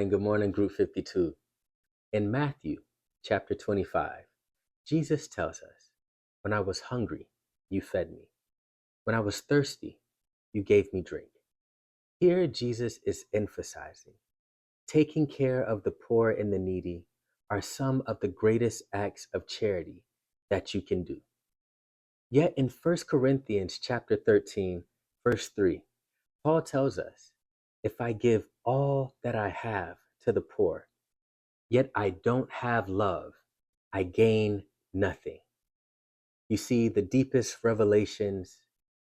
Good morning, Group 52. In Matthew chapter 25, Jesus tells us, "When I was hungry, you fed me. When I was thirsty, you gave me drink." Here, Jesus is emphasizing taking care of the poor and the needy are some of the greatest acts of charity that you can do. Yet in 1 Corinthians chapter 13, verse 3, Paul tells us, "If I give all that I have to the poor, yet I don't have love, I gain nothing." You see, the deepest revelations,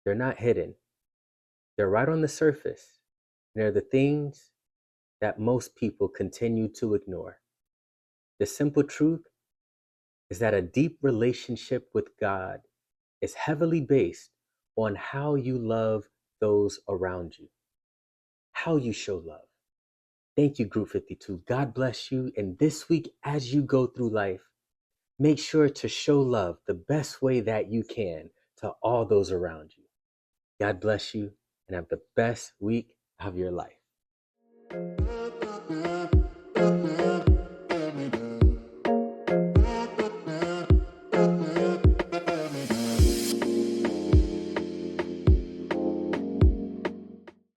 they're not hidden. They're right on the surface. They're the things that most people continue to ignore. The simple truth is that a deep relationship with God is heavily based on how you love those around you, how you show love. Thank you, Group 52. God bless you. And this week, as you go through life, make sure to show love the best way that you can to all those around you. God bless you and have the best week of your life.